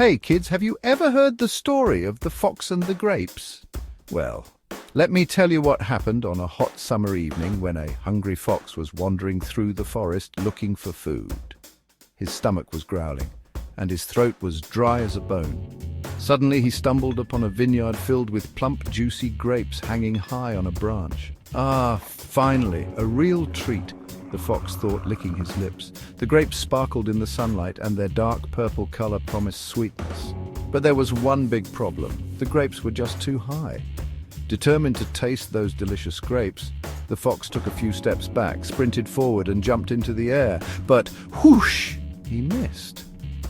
Hey kids, have you ever heard the story of the fox and the grapes? Well, let me tell you what happened on a hot summer evening when a hungry fox was wandering through the forest looking for food. His stomach was growling, and his throat was dry as a bone. Suddenly he stumbled upon a vineyard filled with plump, juicy grapes hanging high on a branch. Ah, finally, a real treat, the fox thought, licking his lips. The grapes sparkled in the sunlight, and their dark purple color promised sweetness. But there was one big problem. The grapes were just too high. Determined to taste those delicious grapes, the fox took a few steps back, sprinted forward, and jumped into the air. But whoosh! He missed.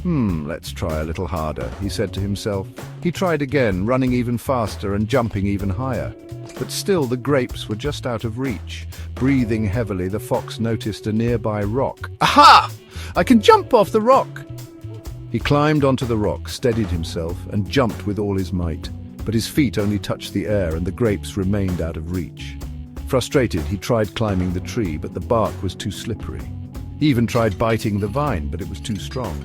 Let's try a little harder, he said to himself. He tried again, running even faster and jumping even higher. But still the grapes were just out of reach. Breathing heavily, the fox noticed a nearby rock. Aha! I can jump off the rock! He climbed onto the rock, steadied himself, and jumped with all his might. But his feet only touched the air, and the grapes remained out of reach. Frustrated, he tried climbing the tree, but the bark was too slippery. He even tried biting the vine, but it was too strong.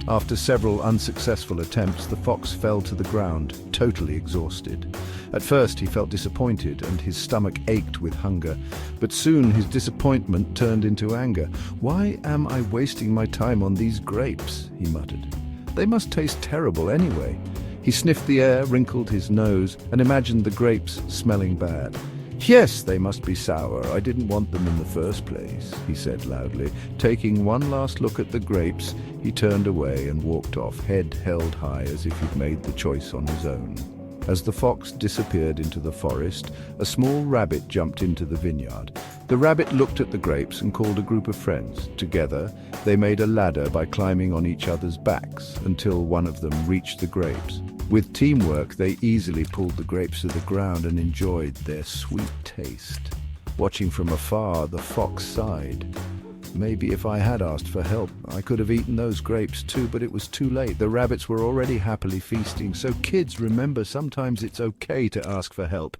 After several unsuccessful attempts, the fox fell to the ground, totally exhausted. At first he felt disappointed and his stomach ached with hunger, but soon his disappointment turned into anger. "Why am I wasting my time on these grapes?" he muttered. "They must taste terrible anyway." He sniffed the air, wrinkled his nose, and imagined the grapes smelling bad. "Yes, they must be sour. I didn't want them in the first place," he said loudly. Taking one last look at the grapes, he turned away and walked off, head held high as if he'd made the choice on his own. As the fox disappeared into the forest, a small rabbit jumped into the vineyard. The rabbit looked at the grapes and called a group of friends. Together, they made a ladder by climbing on each other's backs until one of them reached the grapes. With teamwork, they easily pulled the grapes to the ground and enjoyed their sweet taste. Watching from afar, the fox sighed. "Maybe if I had asked for help, I could have eaten those grapes too, but it was too late. The rabbits were already happily feasting. So kids, remember, sometimes it's okay to ask for help.